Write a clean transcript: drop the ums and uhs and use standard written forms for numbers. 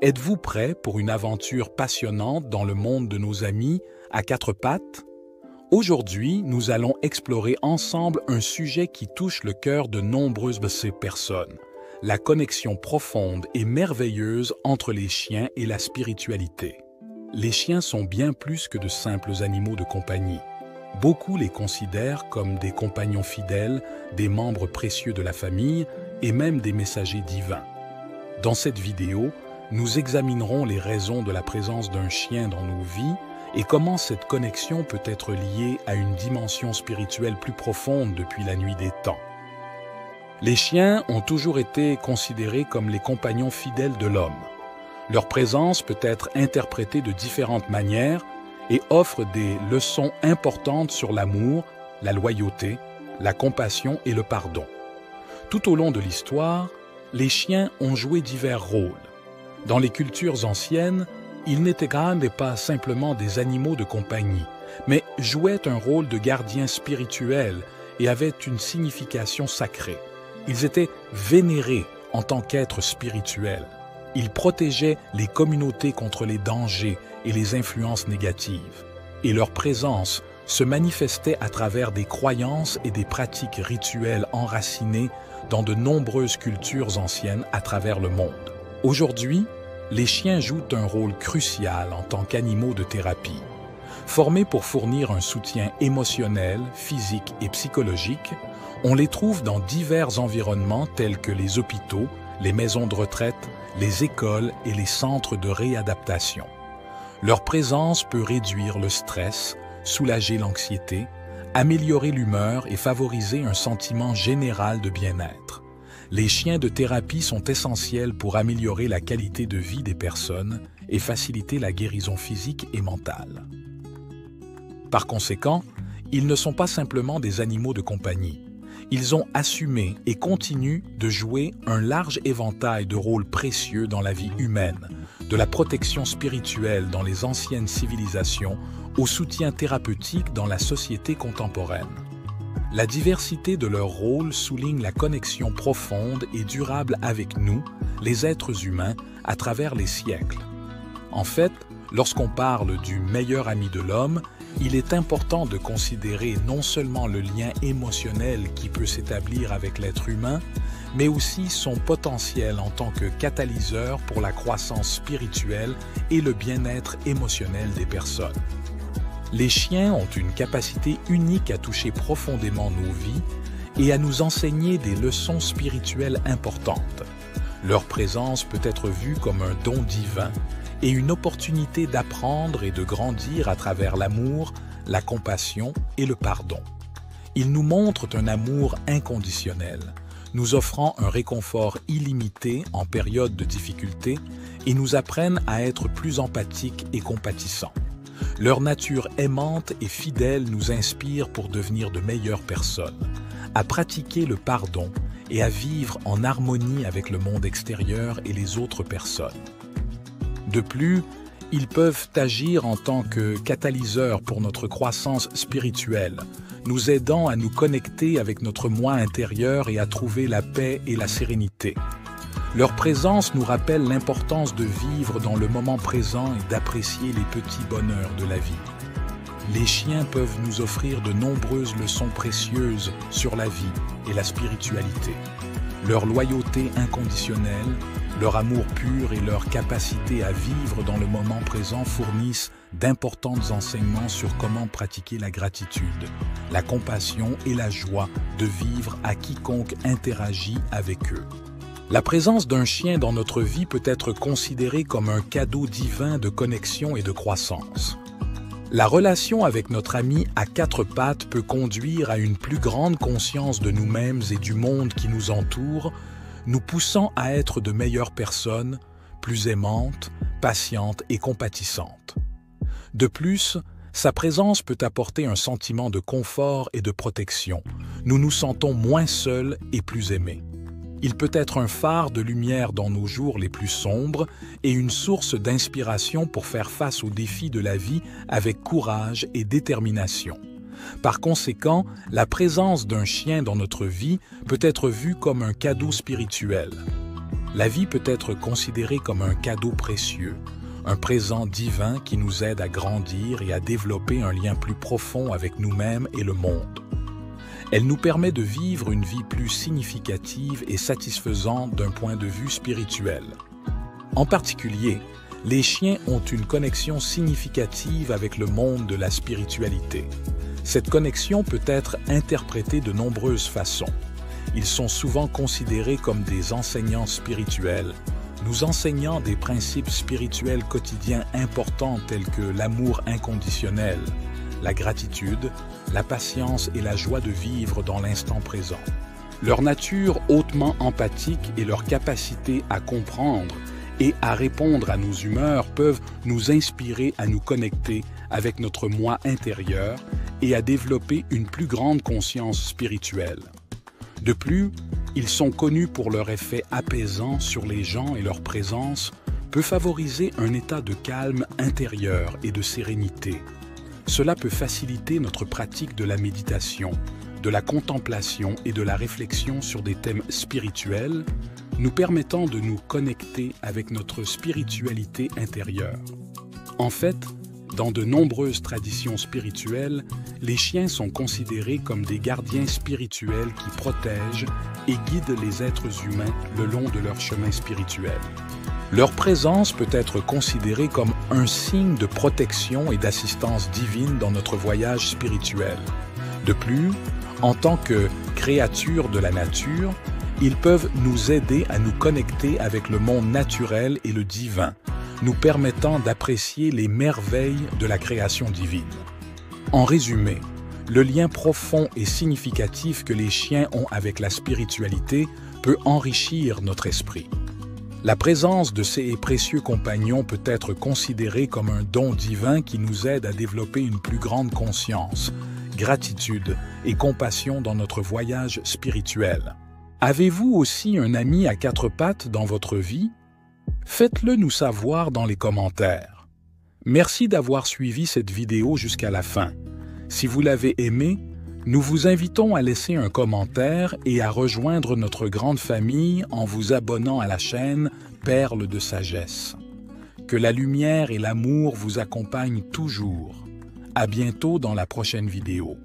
Êtes-vous prêt pour une aventure passionnante dans le monde de nos amis à quatre pattes? Aujourd'hui, nous allons explorer ensemble un sujet qui touche le cœur de nombreuses de ces personnes, la connexion profonde et merveilleuse entre les chiens et la spiritualité. Les chiens sont bien plus que de simples animaux de compagnie. Beaucoup les considèrent comme des compagnons fidèles, des membres précieux de la famille et même des messagers divins. Dans cette vidéo, nous examinerons les raisons de la présence d'un chien dans nos vies et comment cette connexion peut être liée à une dimension spirituelle plus profonde depuis la nuit des temps. Les chiens ont toujours été considérés comme les compagnons fidèles de l'homme. Leur présence peut être interprétée de différentes manières et offre des leçons importantes sur l'amour, la loyauté, la compassion et le pardon. Tout au long de l'histoire, les chiens ont joué divers rôles. Dans les cultures anciennes, ils n'étaient pas simplement des animaux de compagnie, mais jouaient un rôle de gardiens spirituels et avaient une signification sacrée. Ils étaient vénérés en tant qu'êtres spirituels. Ils protégeaient les communautés contre les dangers et les influences négatives. Et leur présence se manifestait à travers des croyances et des pratiques rituelles enracinées dans de nombreuses cultures anciennes à travers le monde. Aujourd'hui, les chiens jouent un rôle crucial en tant qu'animaux de thérapie. Formés pour fournir un soutien émotionnel, physique et psychologique, on les trouve dans divers environnements tels que les hôpitaux, les maisons de retraite, les écoles et les centres de réadaptation. Leur présence peut réduire le stress, soulager l'anxiété, améliorer l'humeur et favoriser un sentiment général de bien-être. Les chiens de thérapie sont essentiels pour améliorer la qualité de vie des personnes et faciliter la guérison physique et mentale. Par conséquent, ils ne sont pas simplement des animaux de compagnie. Ils ont assumé et continuent de jouer un large éventail de rôles précieux dans la vie humaine, de la protection spirituelle dans les anciennes civilisations au soutien thérapeutique dans la société contemporaine. La diversité de leurs rôles souligne la connexion profonde et durable avec nous, les êtres humains, à travers les siècles. En fait, lorsqu'on parle du meilleur ami de l'homme, il est important de considérer non seulement le lien émotionnel qui peut s'établir avec l'être humain, mais aussi son potentiel en tant que catalyseur pour la croissance spirituelle et le bien-être émotionnel des personnes. Les chiens ont une capacité unique à toucher profondément nos vies et à nous enseigner des leçons spirituelles importantes. Leur présence peut être vue comme un don divin et une opportunité d'apprendre et de grandir à travers l'amour, la compassion et le pardon. Ils nous montrent un amour inconditionnel, nous offrant un réconfort illimité en période de difficulté et nous apprennent à être plus empathiques et compatissants. Leur nature aimante et fidèle nous inspire pour devenir de meilleures personnes, à pratiquer le pardon et à vivre en harmonie avec le monde extérieur et les autres personnes. De plus, ils peuvent agir en tant que catalyseurs pour notre croissance spirituelle, nous aidant à nous connecter avec notre moi intérieur et à trouver la paix et la sérénité. Leur présence nous rappelle l'importance de vivre dans le moment présent et d'apprécier les petits bonheurs de la vie. Les chiens peuvent nous offrir de nombreuses leçons précieuses sur la vie et la spiritualité. Leur loyauté inconditionnelle, leur amour pur et leur capacité à vivre dans le moment présent fournissent d'importants enseignements sur comment pratiquer la gratitude, la compassion et la joie de vivre à quiconque interagit avec eux. La présence d'un chien dans notre vie peut être considérée comme un cadeau divin de connexion et de croissance. La relation avec notre ami à quatre pattes peut conduire à une plus grande conscience de nous-mêmes et du monde qui nous entoure, nous poussant à être de meilleures personnes, plus aimantes, patientes et compatissantes. De plus, sa présence peut apporter un sentiment de confort et de protection. Nous nous sentons moins seuls et plus aimés. Il peut être un phare de lumière dans nos jours les plus sombres et une source d'inspiration pour faire face aux défis de la vie avec courage et détermination. Par conséquent, la présence d'un chien dans notre vie peut être vue comme un cadeau spirituel. La vie peut être considérée comme un cadeau précieux, un présent divin qui nous aide à grandir et à développer un lien plus profond avec nous-mêmes et le monde. Elle nous permet de vivre une vie plus significative et satisfaisante d'un point de vue spirituel. En particulier, les chiens ont une connexion significative avec le monde de la spiritualité. Cette connexion peut être interprétée de nombreuses façons. Ils sont souvent considérés comme des enseignants spirituels, nous enseignant des principes spirituels quotidiens importants tels que l'amour inconditionnel, la gratitude, la patience et la joie de vivre dans l'instant présent. Leur nature hautement empathique et leur capacité à comprendre et à répondre à nos humeurs peuvent nous inspirer à nous connecter avec notre moi intérieur et à développer une plus grande conscience spirituelle. De plus, ils sont connus pour leur effet apaisant sur les gens et leur présence peut favoriser un état de calme intérieur et de sérénité. Cela peut faciliter notre pratique de la méditation, de la contemplation et de la réflexion sur des thèmes spirituels, nous permettant de nous connecter avec notre spiritualité intérieure. En fait, dans de nombreuses traditions spirituelles, les chiens sont considérés comme des gardiens spirituels qui protègent et guident les êtres humains le long de leur chemin spirituel. Leur présence peut être considérée comme un signe de protection et d'assistance divine dans notre voyage spirituel. De plus, en tant que créatures de la nature, ils peuvent nous aider à nous connecter avec le monde naturel et le divin, nous permettant d'apprécier les merveilles de la création divine. En résumé, le lien profond et significatif que les chiens ont avec la spiritualité peut enrichir notre esprit. La présence de ces précieux compagnons peut être considérée comme un don divin qui nous aide à développer une plus grande conscience, gratitude et compassion dans notre voyage spirituel. Avez-vous aussi un ami à quatre pattes dans votre vie? Faites-le nous savoir dans les commentaires. Merci d'avoir suivi cette vidéo jusqu'à la fin. Si vous l'avez aimée, nous vous invitons à laisser un commentaire et à rejoindre notre grande famille en vous abonnant à la chaîne Perles de Sagesse. Que la lumière et l'amour vous accompagnent toujours. À bientôt dans la prochaine vidéo.